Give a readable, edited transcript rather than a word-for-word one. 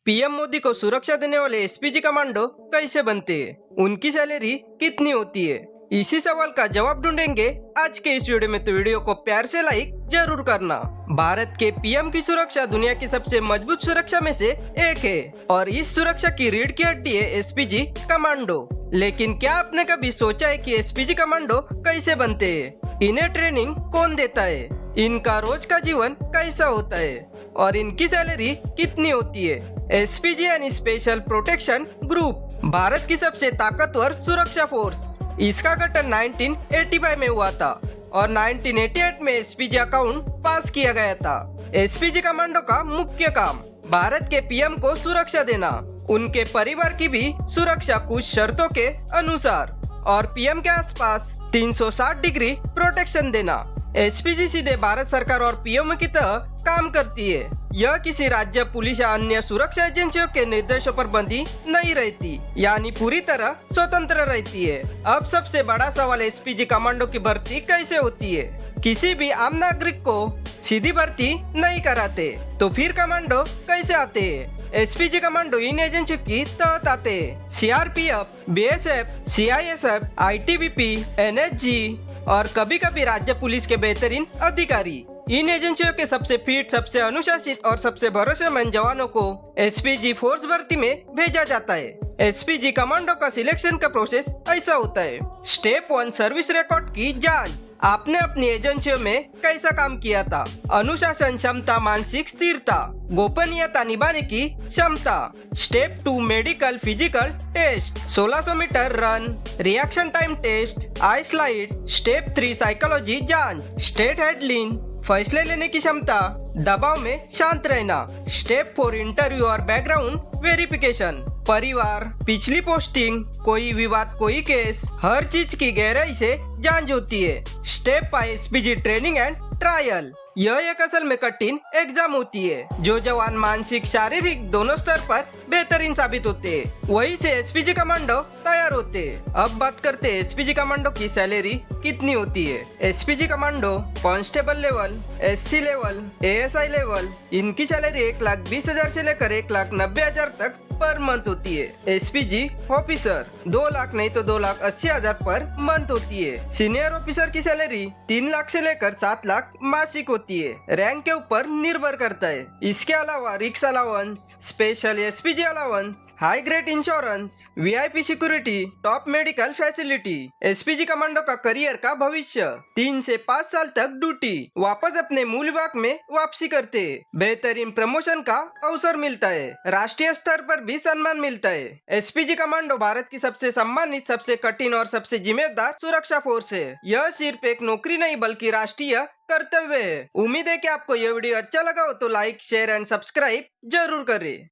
PM Modi को सुरक्षा देने वाले एसपीजी कमांडो कैसे बनते हैं? उनकी सैलरी कितनी होती है? इसी सवाल का जवाब ढूंढेंगे आज के इस वीडियो में। तो वीडियो को प्यार से लाइक जरूर करना। भारत के पीएम की सुरक्षा दुनिया की सबसे मजबूत सुरक्षा में से एक है और इस सुरक्षा की रीढ़ की हड्डी है एसपीजी कमांडो। लेकिन क्या आपने कभी सोचा है कि एसपीजी कमांडो कैसे बनते हैं? इन्हें ट्रेनिंग कौन देता है? इनका रोज का जीवन कैसा होता है और इनकी सैलरी कितनी होती है? एसपीजी यानी स्पेशल प्रोटेक्शन ग्रुप भारत की सबसे ताकतवर सुरक्षा फोर्स। इसका गठन 1985 में हुआ था और 1988 में एसपीजी अकाउंट पास किया गया था। एसपीजी कमांडो का मुख्य काम भारत के पीएम को सुरक्षा देना, उनके परिवार की भी सुरक्षा कुछ शर्तों के अनुसार, और पीएम के आसपास 360 डिग्री प्रोटेक्शन देना। एसपीजी सीधे भारत सरकार और पीएम की तरह काम करती है। यह किसी राज्य, पुलिस या अन्य सुरक्षा एजेंसियों के निर्देशों पर बंधी नहीं रहती, यानी पूरी तरह स्वतंत्र रहती है। अब सबसे बड़ा सवाल एसपीजी कमांडो की भर्ती कैसे होती है? किसी भी आम नागरिक को सीधी भर्ती नहीं कराते, तो फिर कमांडो कैसे आते हैं? एसपीजी कमांडो इन एजेंसियों की तहत आते हैं: CRPF, BSF, CISF, ITBP, NSG और कभी कभी राज्य पुलिस के बेहतरीन अधिकारी। इन एजेंसियों के सबसे फिट, सबसे अनुशासित और सबसे भरोसेमंद जवानों को एसपीजी फोर्स भर्ती में भेजा जाता है। एसपीजी कमांडो का सिलेक्शन का प्रोसेस ऐसा होता है। स्टेप 1, सर्विस रिकॉर्ड की जांच। आपने अपनी एजेंसियों में कैसा काम किया था? अनुशासन क्षमता, मानसिक स्थिरता, गोपनीयता निभाने की क्षमता। Step 2, medical physical test, 1600 metre run, reaction time test, आई स्लाइड। स्टेप 3, साइकोलॉजी जांच, स्टेट हैंडलिंग, फैसले लेने की क्षमता, दबाव में शांत रहना। स्टेप 4, इंटरव्यू और बैकग्राउंड वेरिफिकेशन, परिवार, पिछली पोस्टिंग, कोई विवाद, कोई केस, हर चीज की गहराई से जांच होती है। Step 5, SPG training and trial. यह एक असल में कठिन एग्जाम होती है। जो जवान मानसिक, शारीरिक दोनों स्तर पर बेहतरीन साबित होते हैं, वही से एसपीजी कमांडो तैयार होते हैं। अब बात करते हैं एसपीजी कमांडो की सैलरी कितनी होती है। SPG commando constable level, SC level, ASI level, इनकी सैलरी 1,20,000 से लेकर 1,90,000 तक पर मंथ होती है। एसपीजी ऑफिसर 2 लाख नहीं तो 2,80,000 पर मंथ होती है। सीनियर ऑफिसर की सैलरी 3 लाख से लेकर 7 लाख मासिक होती है। रैंक के ऊपर निर्भर करता है। इसके अलावा रिक्स allowance, special SPG allowance, high grade insurance, VIP security, top medical facility. SPG commando का करियर का भविष्य 3 से 5 साल तक ड्यूटी, वापस अपने मूल विभाग में वापसी करते, बेहतरीन प्रमोशन का अवसर मिलता है, राष्ट्रीय स्तर पर भी सम्मान मिलता है। एसपीजी कमांडो भारत की सबसे सम्मानित, सबसे कठिन और सबसे जिम्मेदार सुरक्षा फोर्स है। यह सिर्फ एक नौकरी नहीं बल्कि राष्ट्रीय कर्तव्य है। उम्मीद है कि आपको यह वीडियो अच्छा लगा हो तो लाइक, शेयर एंड सब्सक्राइब जरूर करें।